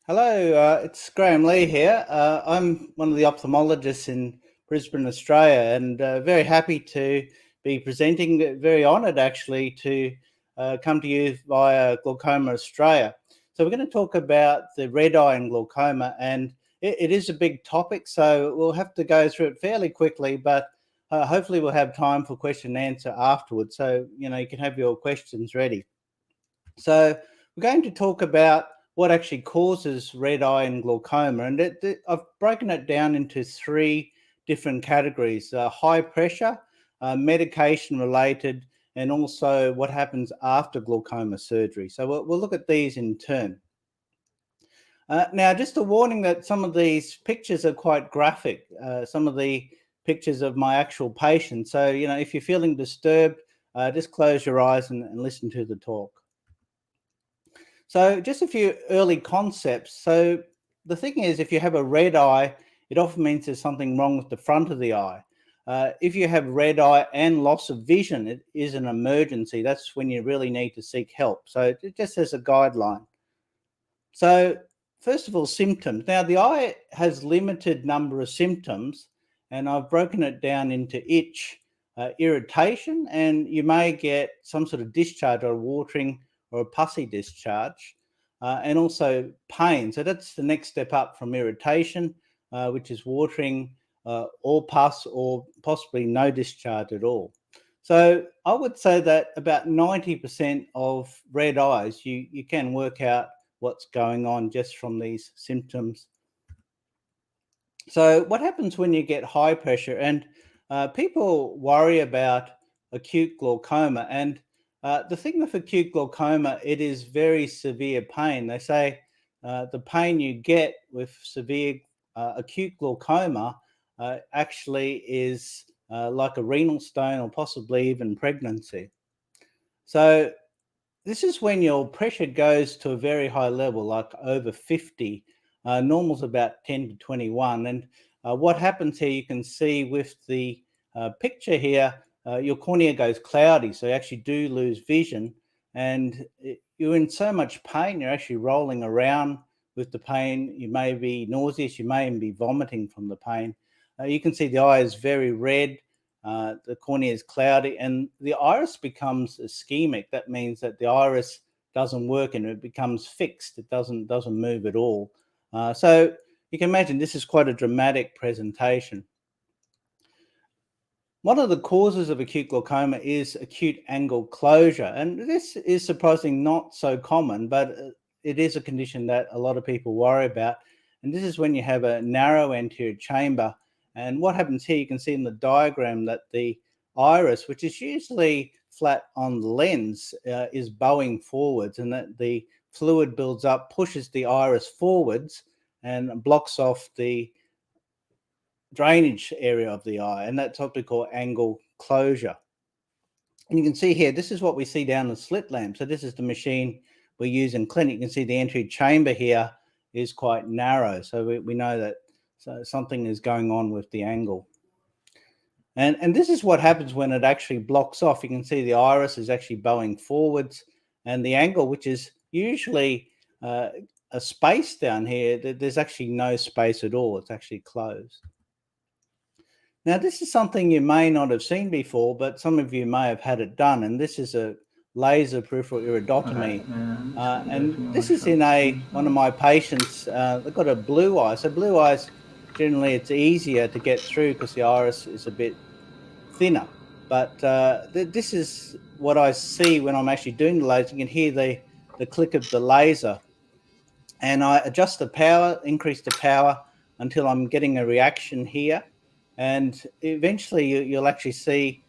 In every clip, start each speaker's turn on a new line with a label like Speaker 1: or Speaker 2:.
Speaker 1: Hello, it's Graham Lee here. I'm one of the ophthalmologists in Brisbane, Australia, and very happy to be presenting. Very honoured, actually, to come to you via Glaucoma Australia. So we're going to talk about the red eye and glaucoma, and it is a big topic, so we'll have to go through it fairly quickly, but hopefully we'll have time for question and answer afterwards, so you can have your questions ready. So we're going to talk about what actually causes red eye and glaucoma, and I've broken it down into three different categories: high pressure, medication related, and also what happens after glaucoma surgery. So we'll look at these in turn. Now, just a warning that some of these pictures are quite graphic, some of the pictures of my actual patients. So, if you're feeling disturbed, just close your eyes and listen to the talk. So just a few early concepts. So the thing is, if you have a red eye, it often means there's something wrong with the front of the eye. If you have red eye and loss of vision, it is an emergency. That's when you really need to seek help. So just as a guideline. So first of all, symptoms. Now the eye has limited number of symptoms, and I've broken it down into itch, irritation, and you may get some sort of discharge or watering or a pussy discharge, and also pain. So that's the next step up from irritation, which is watering or pus or possibly no discharge at all. So I would say that about 90% of red eyes, you can work out what's going on just from these symptoms. So what happens when you get high pressure? And people worry about acute glaucoma. And the thing with acute glaucoma, it is very severe pain. They say the pain you get with severe acute glaucoma actually is like a renal stone or possibly even pregnancy. So this is when your pressure goes to a very high level, like over 50. Normal's about 10 to 21. And what happens here, you can see with the picture here, your cornea goes cloudy. So you actually do lose vision. And you're in so much pain, you're actually rolling around with the pain. You may be nauseous, you may even be vomiting from the pain. You can see the eye is very red. The cornea is cloudy, and the iris becomes ischemic. That means that the iris doesn't work and it becomes fixed. It doesn't move at all. So you can imagine this is quite a dramatic presentation. One of the causes of acute glaucoma is acute angle closure, and this is surprisingly not so common, but it is a condition that a lot of people worry about. And this is when you have a narrow anterior chamber. And what happens here, you can see in the diagram that the iris, which is usually flat on the lens, is bowing forwards, and that the fluid builds up, pushes the iris forwards and blocks off the drainage area of the eye, and that's what we call angle closure. And you can see here, this is what we see down the slit lamp. So this is the machine we use in clinic. You can see the anterior chamber here is quite narrow. So we know that something is going on with the angle. And this is what happens when it actually blocks off. You can see the iris is actually bowing forwards, and the angle, which is usually a space down here, there's actually no space at all. It's actually closed. Now, this is something you may not have seen before, but some of you may have had it done, and this is a laser peripheral iridotomy. And this is in one of my patients. They've got a blue eye. So blue eyes, generally, it's easier to get through because the iris is a bit thinner. But this is what I see when I'm actually doing the laser. You can hear the click of the laser. And I adjust the power, increase the power until I'm getting a reaction here. And eventually you'll actually see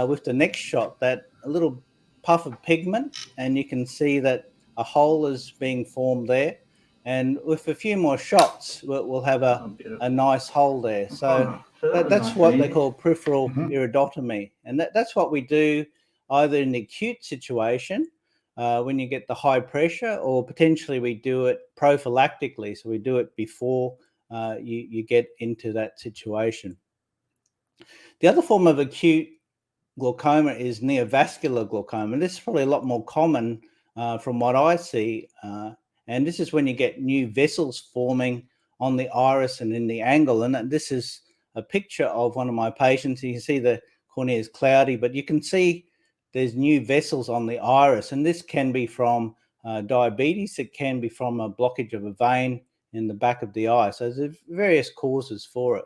Speaker 1: with the next shot that a little puff of pigment, and you can see that a hole is being formed there. And with a few more shots, we'll have a nice hole there. So that's what they call peripheral iridotomy. And that's what we do either in the acute situation, when you get the high pressure, or potentially we do it prophylactically. So we do it before you get into that situation. The other form of acute glaucoma is neovascular glaucoma. And this is probably a lot more common from what I see. And this is when you get new vessels forming on the iris and in the angle. And this is a picture of one of my patients. You can see the cornea is cloudy, but you can see there's new vessels on the iris. And this can be from diabetes. It can be from a blockage of a vein in the back of the eye. So there's various causes for it.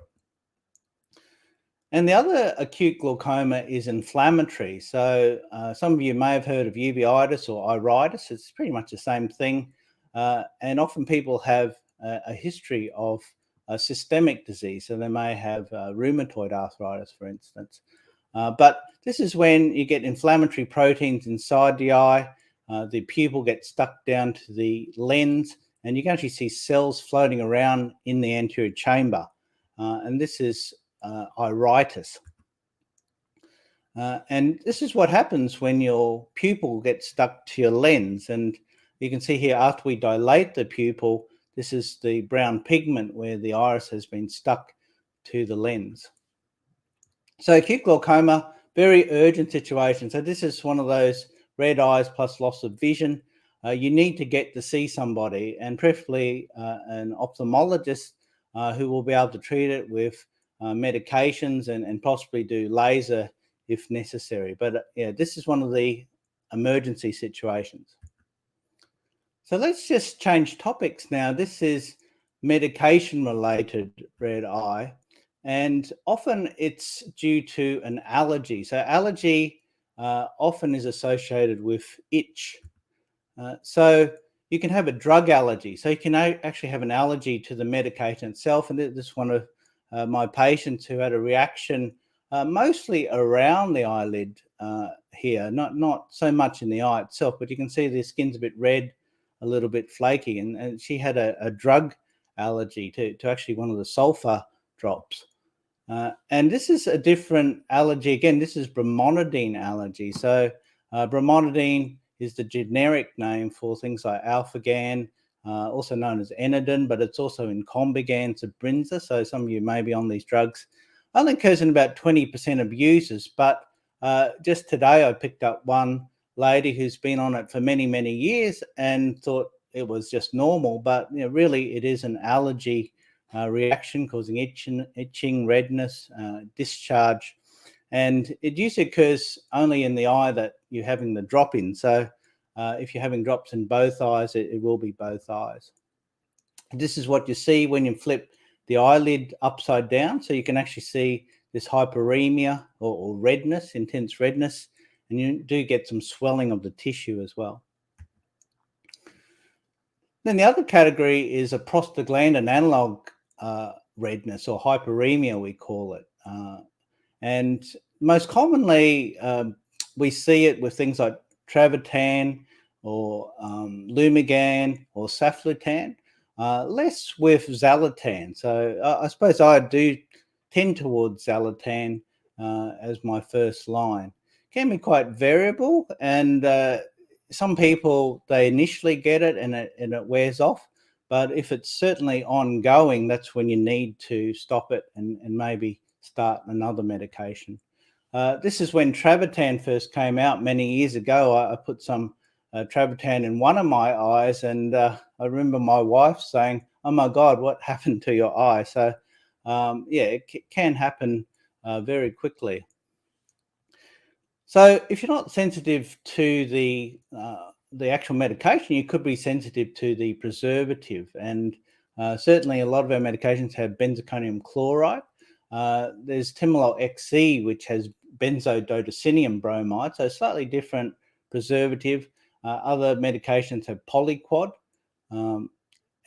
Speaker 1: And the other acute glaucoma is inflammatory. So some of you may have heard of uveitis or iritis. It's pretty much the same thing. And often people have a history of a systemic disease. So they may have rheumatoid arthritis, for instance. But this is when you get inflammatory proteins inside the eye. The pupil gets stuck down to the lens, and you can actually see cells floating around in the anterior chamber. And this is iritis. And this is what happens when your pupil gets stuck to your lens. And you can see here, after we dilate the pupil, this is the brown pigment where the iris has been stuck to the lens. So acute glaucoma, very urgent situation. So this is one of those red eyes plus loss of vision. You need to get to see somebody, and preferably an ophthalmologist who will be able to treat it with medications and possibly do laser if necessary. But yeah, this is one of the emergency situations. So let's just change topics now. This is medication-related red eye, and often it's due to an allergy. So allergy often is associated with itch. So you can have a drug allergy. So you can actually have an allergy to the medication itself. And this is one of my patients who had a reaction mostly around the eyelid here, not so much in the eye itself, but you can see the skin's a bit red, a little bit flaky. And she had a drug allergy to actually one of the sulfur drops. And this is a different allergy. Again, this is Brimonidine allergy. So Brimonidine is the generic name for things like Alphagan, also known as Enadin, but it's also in Combigan, Sabrinza. So some of you may be on these drugs. Only occurs in about 20% of users, but just today I picked up one lady who's been on it for many, many years and thought it was just normal, but really it is an allergy reaction causing itching, redness, discharge. And it usually occurs only in the eye that you're having the drop in. So if you're having drops in both eyes, it will be both eyes. This is what you see when you flip the eyelid upside down. So you can actually see this hyperemia or redness, intense redness, and you do get some swelling of the tissue as well. Then the other category is a prostaglandin analog redness, or hyperemia we call it. And most commonly, we see it with things like Travatan or Lumigan or Saflutan, less with Xalatan. So I suppose I do tend towards Xalatan as my first line. Can be quite variable, and some people, they initially get it and it wears off. But if it's certainly ongoing, that's when you need to stop it and maybe start another medication. This is when Travatan first came out many years ago. I put some Travatan in one of my eyes, and I remember my wife saying, "Oh my God, what happened to your eye?" So yeah, it can happen very quickly. So if you're not sensitive to the actual medication, you could be sensitive to the preservative. And certainly a lot of our medications have benzalkonium chloride. There's Timolol XC, which has benzododecinium bromide, so slightly different preservative. Other medications have polyquad.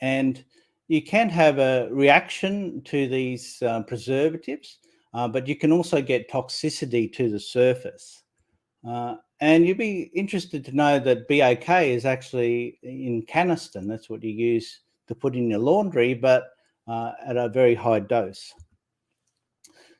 Speaker 1: And you can have a reaction to these preservatives, but you can also get toxicity to the surface. And you'd be interested to know that BAK is actually in caniston. That's what you use to put in your laundry, but at a very high dose.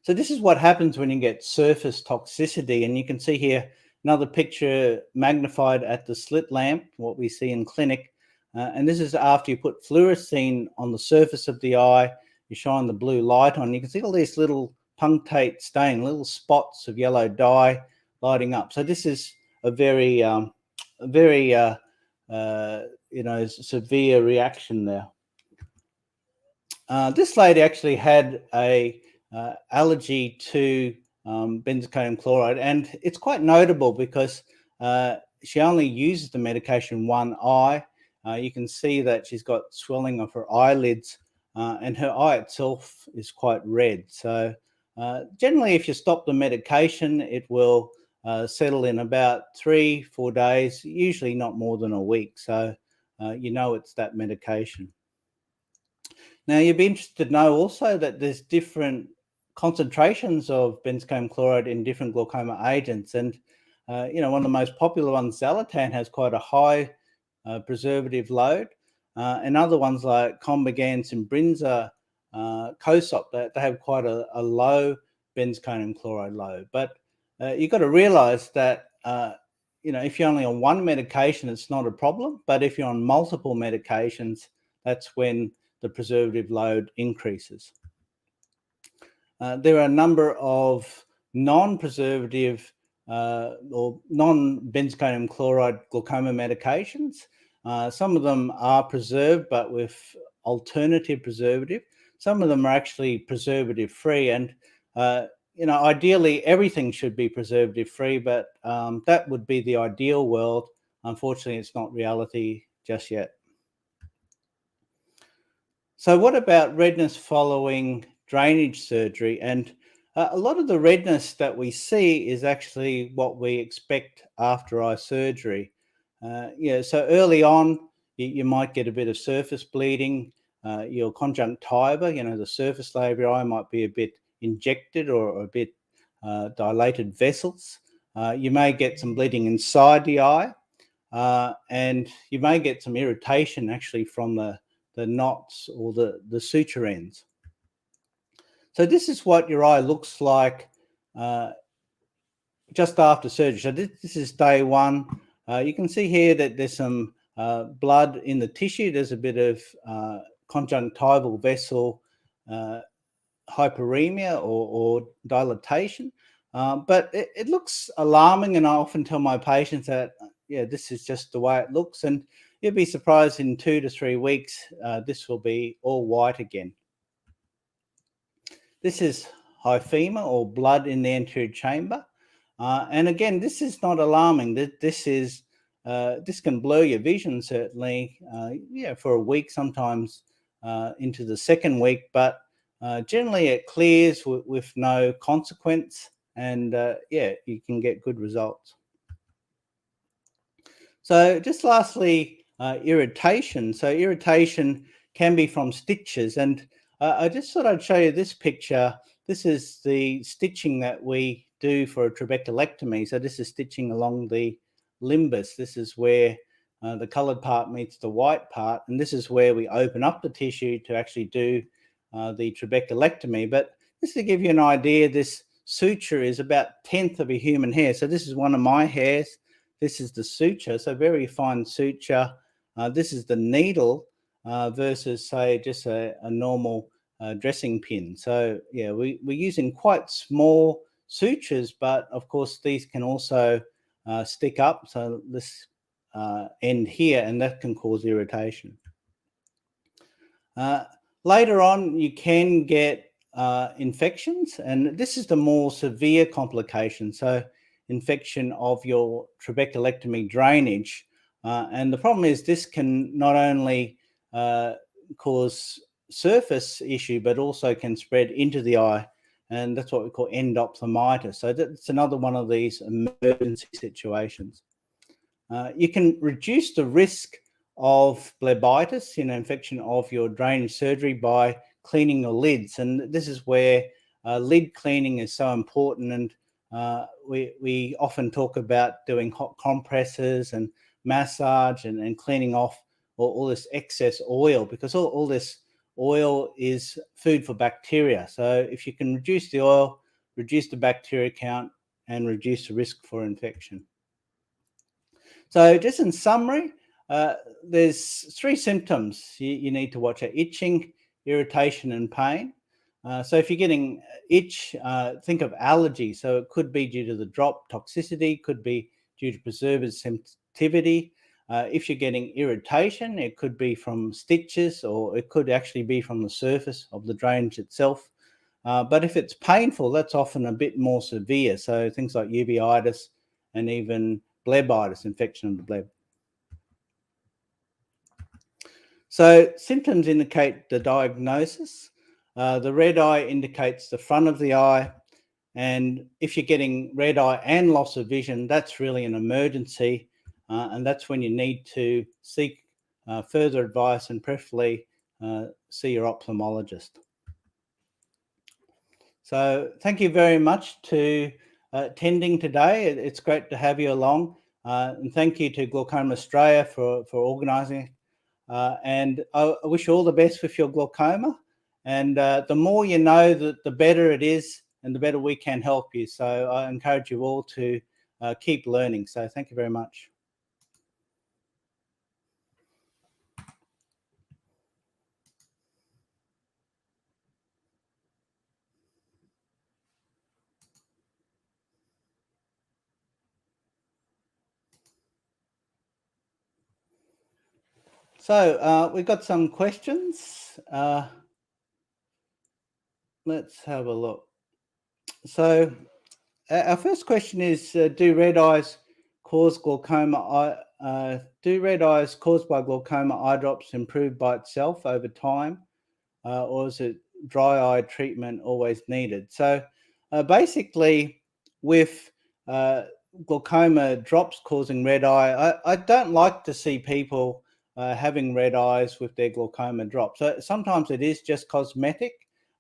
Speaker 1: So this is what happens when you get surface toxicity. And you can see here another picture magnified at the slit lamp, what we see in clinic. And this is after you put fluorescein on the surface of the eye. You shine the blue light on. You can see all these little punctate stain, little spots of yellow dye lighting up. So this is a very severe reaction there. This lady actually had a allergy to benzocaine chloride, and it's quite notable because she only uses the medication one eye. You can see that she's got swelling of her eyelids, and her eye itself is quite red. So generally, if you stop the medication, it will settle in about 3-4 days, usually not more than a week. So it's that medication. Now, you'd be interested to know also that there's different concentrations of benzocaine chloride in different glaucoma agents. And, one of the most popular ones, Xalatan, has quite a high preservative load. And other ones like Combigance and Brinza, Cosop, they have quite a low benzocaine chloride load. But you've got to realize that, if you're only on one medication, it's not a problem. But if you're on multiple medications, that's when the preservative load increases. There are a number of non-preservative or non-benzocaine chloride glaucoma medications. Some of them are preserved, but with alternative preservative. Some of them are actually preservative-free, and ideally everything should be preservative-free, but that would be the ideal world. Unfortunately, it's not reality just yet. So what about redness following drainage surgery? And a lot of the redness that we see is actually what we expect after eye surgery. So early on, you might get a bit of surface bleeding. Your conjunctiva, the surface layer of your eye might be a bit injected or a bit dilated vessels. You may get some bleeding inside the eye, and you may get some irritation actually from the knots or the suture ends. So this is what your eye looks like just after surgery. So this is day one. You can see here that there's some blood in the tissue. There's a bit of conjunctival vessel hyperemia or dilatation. But it looks alarming, and I often tell my patients that, this is just the way it looks, and you'd be surprised in 2 to 3 weeks, this will be all white again. This is hyphema or blood in the anterior chamber. And again, this is not alarming. This can blur your vision, certainly, for a week, sometimes into the second week, but generally it clears with no consequence, and you can get good results. So just lastly, irritation. So irritation can be from stitches, and I just thought I'd show you this picture. This is the stitching that we do for a trabeculectomy. So this is stitching along the limbus. This is where the coloured part meets the white part, and this is where we open up the tissue to actually do the trabeculectomy. But just to give you an idea, this suture is about 1/10 of a human hair. So this is one of my hairs. This is the suture, so very fine suture. This is the needle versus, say, just a normal dressing pin. So, we're using quite small sutures, but of course these can also stick up. So this end here, and that can cause irritation. Later on, you can get infections, and this is the more severe complication. So infection of your trabeculectomy drainage. And the problem is this can not only cause surface issue, but also can spread into the eye. And that's what we call endophthalmitis. So that's another one of these emergency situations. You can reduce the risk of phlebitis, infection of your drainage surgery, by cleaning your lids. And this is where lid cleaning is so important. And we often talk about doing hot compresses and massage and cleaning off all this excess oil, because all this oil is food for bacteria. So if you can reduce the oil, reduce the bacteria count, and reduce the risk for infection. So just in summary, there's 3 symptoms you need to watch out: itching, irritation, and pain. So if you're getting itch, think of allergy. So it could be due to the drop toxicity, could be due to preservative sensitivity. If you're getting irritation, it could be from stitches, or it could actually be from the surface of the drainage itself. But if it's painful, that's often a bit more severe. So things like uveitis and even blebitis, infection of the bleb. So symptoms indicate the diagnosis. The red eye indicates the front of the eye. And if you're getting red eye and loss of vision, that's really an emergency. And that's when you need to seek further advice and preferably see your ophthalmologist. So thank you very much to attending today. It's great to have you along. And thank you to Glaucoma Australia for organising it. And I wish you all the best with your glaucoma. And the more you know, the better it is and the better we can help you. So I encourage you all to keep learning. So thank you very much. So we've got some questions. Let's have a look. So our first question is, do red eyes cause glaucoma? Do red eyes caused by glaucoma eye drops improve by itself over time? Or is it dry eye treatment always needed? So basically, with glaucoma drops causing red eye, I don't like to see people having red eyes with their glaucoma drops. So sometimes it is just cosmetic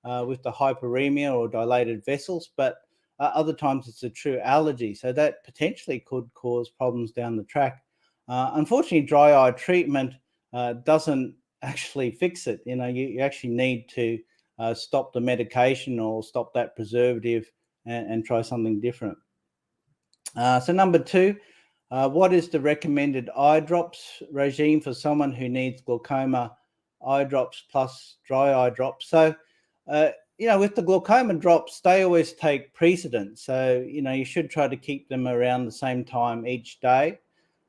Speaker 1: with the hyperemia or dilated vessels, but other times it's a true allergy. So that potentially could cause problems down the track. Unfortunately, dry eye treatment doesn't actually fix it. You actually need to stop the medication or stop that preservative and try something different. So number two, what is the recommended eye drops regime for someone who needs glaucoma eye drops plus dry eye drops? So, with the glaucoma drops, they always take precedence. So, you should try to keep them around the same time each day.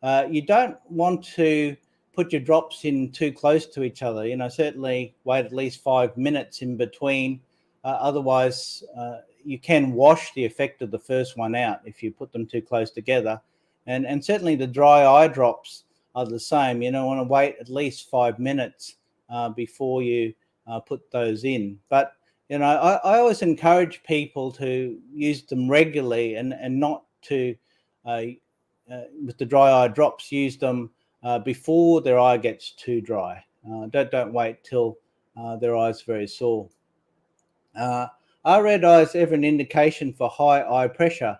Speaker 1: You don't want to put your drops in too close to each other. Certainly wait at least 5 minutes in between. Otherwise, you can wash the effect of the first one out if you put them too close together. And certainly the dry eye drops are the same. You want to wait at least 5 minutes before you put those in. But, I always encourage people to use them regularly and not to, with the dry eye drops, use them before their eye gets too dry. Don't wait till their eye's very sore. Are red eyes ever an indication for high eye pressure?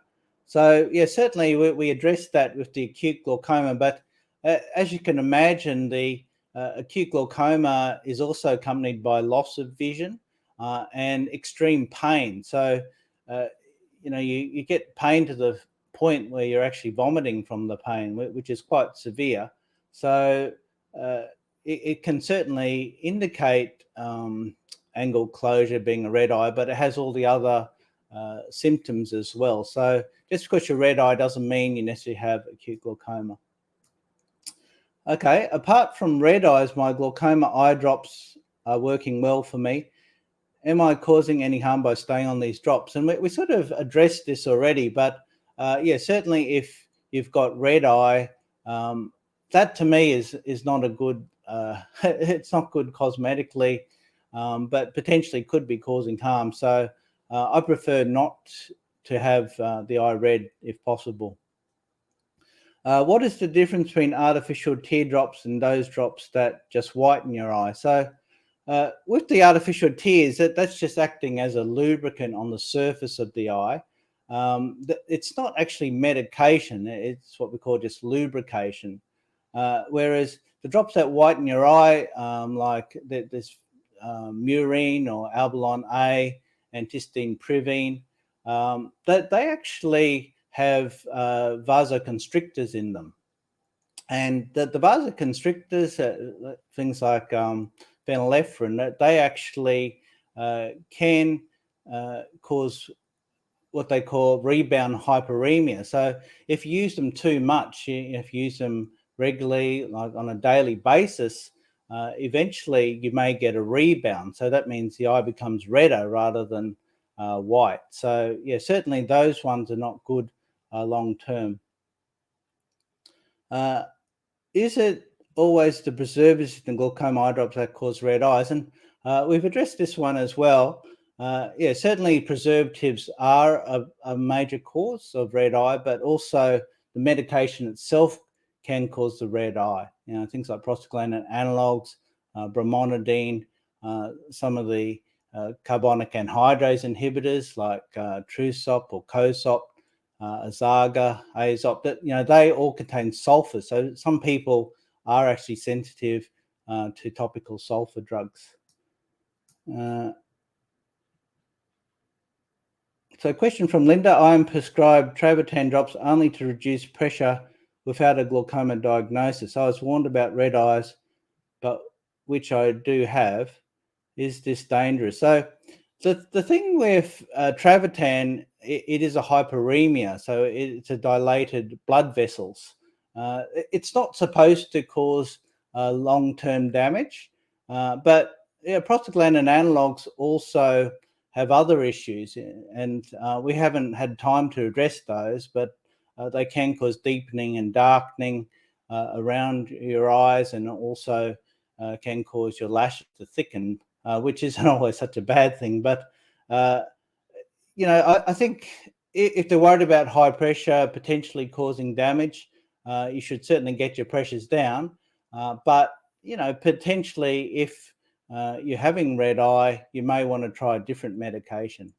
Speaker 1: So yeah, certainly we addressed that with the acute glaucoma, but as you can imagine, the acute glaucoma is also accompanied by loss of vision and extreme pain. So you get pain to the point where you're actually vomiting from the pain, which is quite severe. So it can certainly indicate angle closure being a red eye, but it has all the other symptoms as well. So just because you're red eye doesn't mean you necessarily have acute glaucoma. Okay, apart from red eyes, my glaucoma eye drops are working well for me. Am I causing any harm by staying on these drops? And we sort of addressed this already, but yeah, certainly if you've got red eye, that to me is not a good, it's not good cosmetically, but potentially could be causing harm. So I prefer not to have the eye red if possible. What is the difference between artificial teardrops and those drops that just whiten your eye? So with the artificial tears, that's just acting as a lubricant on the surface of the eye. It's not actually medication. It's what we call just lubrication. Whereas the drops that whiten your eye, like this murine or albolon A, antistine privine, that they actually have vasoconstrictors in them. And the vasoconstrictors, things like phenylephrine, they actually can cause what they call rebound hyperemia. So if you use them too much, if you use them regularly, like on a daily basis, eventually you may get a rebound. So that means the eye becomes redder rather than white. So yeah, certainly those ones are not good long term. Is it always the preservatives in glaucoma eye drops that cause red eyes? And we've addressed this one as well. Yeah, certainly preservatives are a major cause of red eye, but also the medication itself can cause the red eye. Things like prostaglandin analogues, Brimonidine, some of the carbonic anhydrase inhibitors like Trusop or Cosop, Azaga, Azop, that they all contain sulfur. So some people are actually sensitive to topical sulfur drugs. So, question from Linda: I am prescribed Travatan drops only to reduce pressure without a glaucoma diagnosis. I was warned about red eyes, but which I do have. Is this dangerous? So the thing with Travatan, it is a hyperemia, so it's a dilated blood vessels. It's not supposed to cause long-term damage, but prostaglandin analogues also have other issues, and we haven't had time to address those, but they can cause deepening and darkening around your eyes, and also can cause your lashes to thicken, which isn't always such a bad thing. But I think if they're worried about high pressure potentially causing damage, you should certainly get your pressures down. But potentially if you're having red eye, you may want to try a different medication.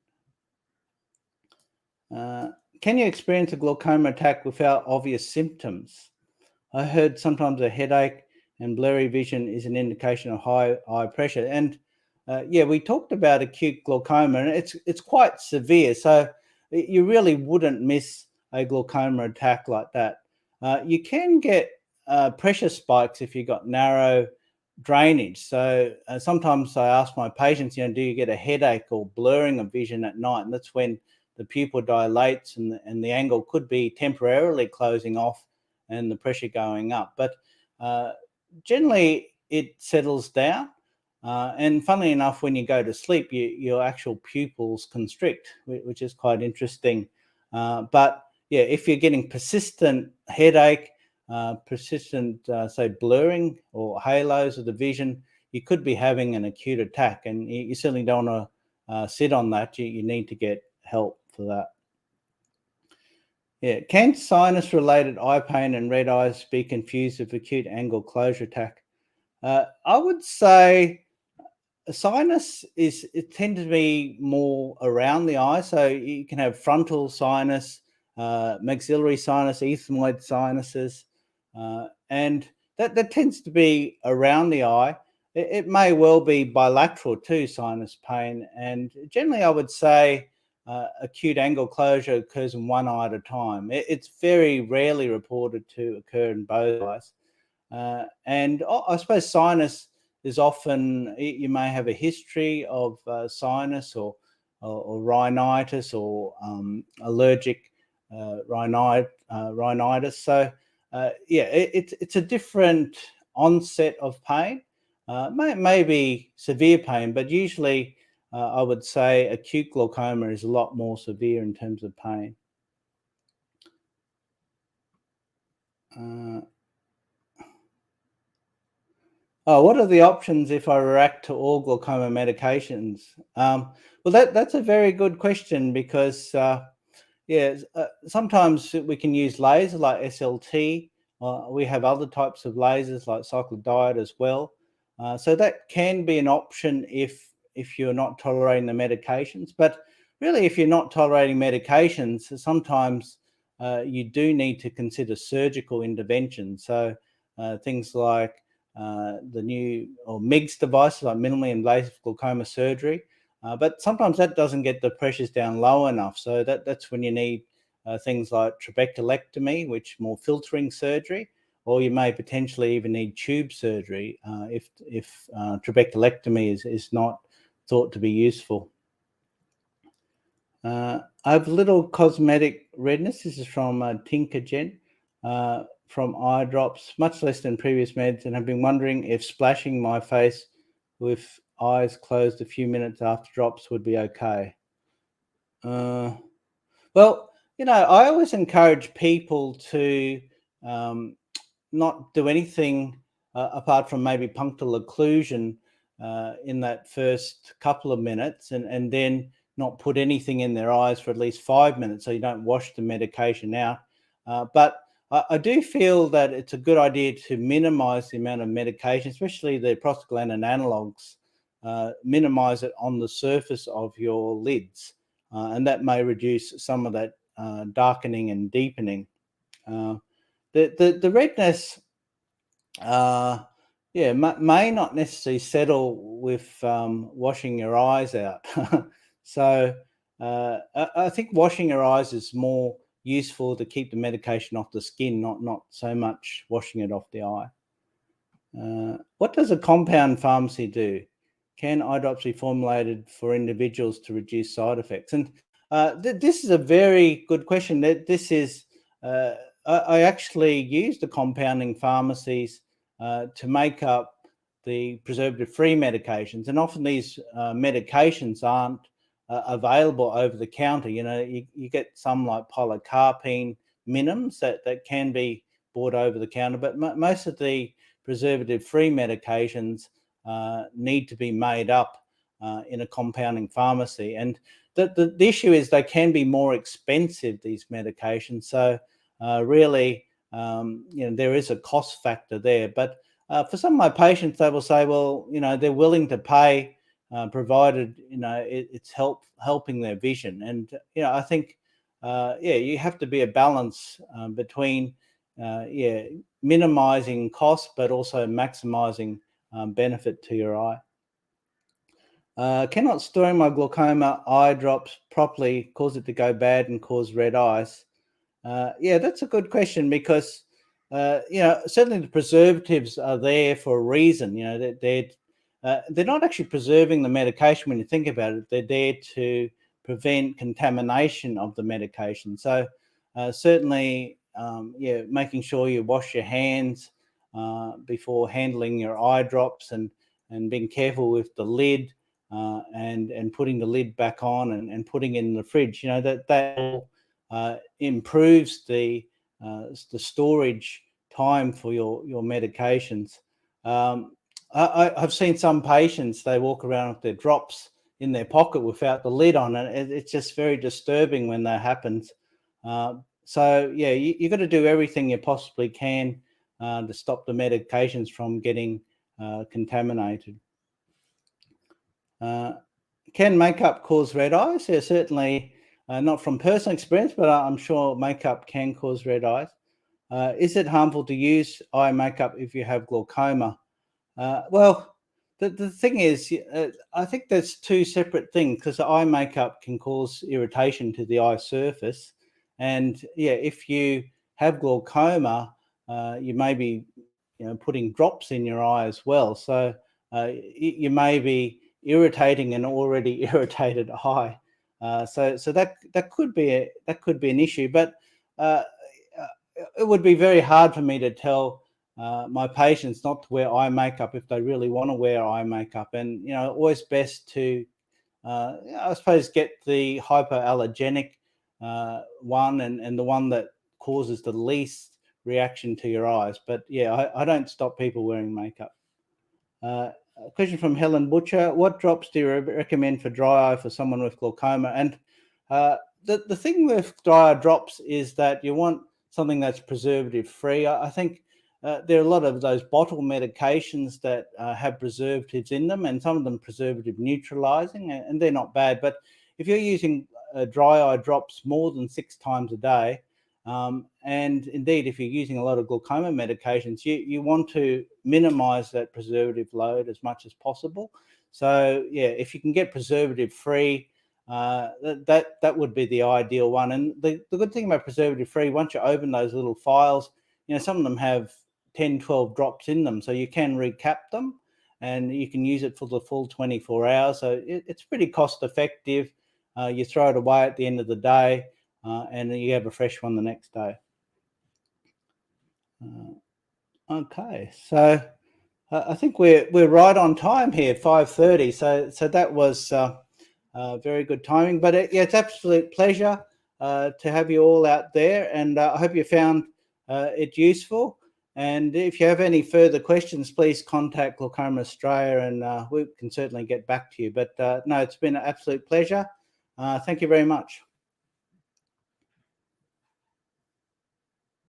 Speaker 1: Can you experience a glaucoma attack without obvious symptoms? I heard sometimes a headache and blurry vision is an indication of high eye pressure. And yeah, we talked about acute glaucoma, and it's quite severe. So you really wouldn't miss a glaucoma attack like that. You can get pressure spikes if you've got narrow drainage. So sometimes I ask my patients, do you get a headache or blurring of vision at night? And that's when the pupil dilates and the angle could be temporarily closing off and the pressure going up. But generally, it settles down. And funnily enough, when you go to sleep, your actual pupils constrict, which is quite interesting. But yeah, if you're getting persistent headache, persistent, say, blurring or halos of the vision, you could be having an acute attack. And you certainly don't want to sit on that. You need to get help for that. Yeah, can sinus-related eye pain and red eyes be confused with acute angle closure attack? I would say a sinus it tends to be more around the eye, so you can have frontal sinus, maxillary sinus, ethmoid sinuses, and that tends to be around the eye. It may well be bilateral too, sinus pain, and generally I would say acute angle closure occurs in one eye at a time. It's very rarely reported to occur in both eyes. And I suppose sinus is often, you may have a history of sinus or rhinitis or allergic rhinitis. So, yeah, it's a different onset of pain. Maybe severe pain, but usually I would say acute glaucoma is a lot more severe in terms of pain. What are the options if I react to all glaucoma medications? Well, that's a very good question because, sometimes we can use lasers like SLT. We have other types of lasers like cyclodiode as well. So that can be an option if you're not tolerating the medications. But really, if you're not tolerating medications, sometimes you do need to consider surgical intervention. So things like the new or MIGS devices, like minimally invasive glaucoma surgery. But sometimes that doesn't get the pressures down low enough. So that's when you need things like trabeculectomy, which more filtering surgery, or you may potentially even need tube surgery if trabeculectomy is not thought to be useful. I have little cosmetic redness. This is from Tinker Jen. from eye drops, much less than previous meds, and have been wondering if splashing my face with eyes closed a few minutes after drops would be okay. Well, I always encourage people to not do anything apart from maybe punctal occlusion in that first couple of minutes, and then not put anything in their eyes for at least 5 minutes so you don't wash the medication out. But I do feel that it's a good idea to minimize the amount of medication, especially the prostaglandin analogs, minimize it on the surface of your lids. And that may reduce some of that darkening and deepening. The redness, may not necessarily settle with washing your eyes out. So I think washing your eyes is more useful to keep the medication off the skin, not so much washing it off the eye. What does a compound pharmacy do? Can eye drops be formulated for individuals to reduce side effects? And this is a very good question. This is I actually use the compounding pharmacies to make up the preservative-free medications, and often these medications aren't available over the counter. You get some like pilocarpine minims that can be bought over the counter, but most of the preservative-free medications need to be made up in a compounding pharmacy. And the issue is they can be more expensive, these medications. So really, there is a cost factor there. But for some of my patients, they will say, well, they're willing to pay provided, it's helping their vision. And, I think, you have to be a balance between, minimizing cost, but also maximizing benefit to your eye. Cannot storing my glaucoma eye drops properly cause it to go bad and cause red eyes? That's a good question, because certainly the preservatives are there for a reason. They're not actually preserving the medication when you think about it. They're there to prevent contamination of the medication. So certainly, making sure you wash your hands before handling your eye drops, and being careful with the lid, and putting the lid back on, and putting it in the fridge. That improves the storage time for your medications. I've seen some patients, they walk around with their drops in their pocket without the lid on, and it's just very disturbing when that happens. So you got to do everything you possibly can to stop the medications from getting contaminated. Can makeup cause red eyes? Yeah, certainly. Not from personal experience, but I'm sure makeup can cause red eyes. Is it harmful to use eye makeup if you have glaucoma? Well, the thing is, I think there's two separate things, because eye makeup can cause irritation to the eye surface. And if you have glaucoma, you may be putting drops in your eye as well. So you may be irritating an already irritated eye. So that could be an issue, but it would be very hard for me to tell my patients not to wear eye makeup if they really want to wear eye makeup. And always best to I suppose get the hypoallergenic one, and the one that causes the least reaction to your eyes. But I don't stop people wearing makeup. A question from Helen Butcher: what drops do you recommend for dry eye for someone with glaucoma? And the thing with dry eye drops is that you want something that's preservative free. I think there are a lot of those bottle medications that have preservatives in them, and some of them preservative neutralizing, and they're not bad. But if you're using dry eye drops more than 6 times a day, and indeed, if you're using a lot of glaucoma medications, you want to minimize that preservative load as much as possible. So if you can get preservative free, that would be the ideal one. And the good thing about preservative free, once you open those little files, some of them have 10, 12 drops in them, so you can recap them and you can use it for the full 24 hours. So it's pretty cost effective. You throw it away at the end of the day, and you have a fresh one the next day. Okay, so I think we're right on time here, 5:30. So that was very good timing. But yeah, it's absolute pleasure to have you all out there, and I hope you found it useful. And if you have any further questions, please contact Glaucoma Australia, and we can certainly get back to you. But no, it's been an absolute pleasure. Thank you very much.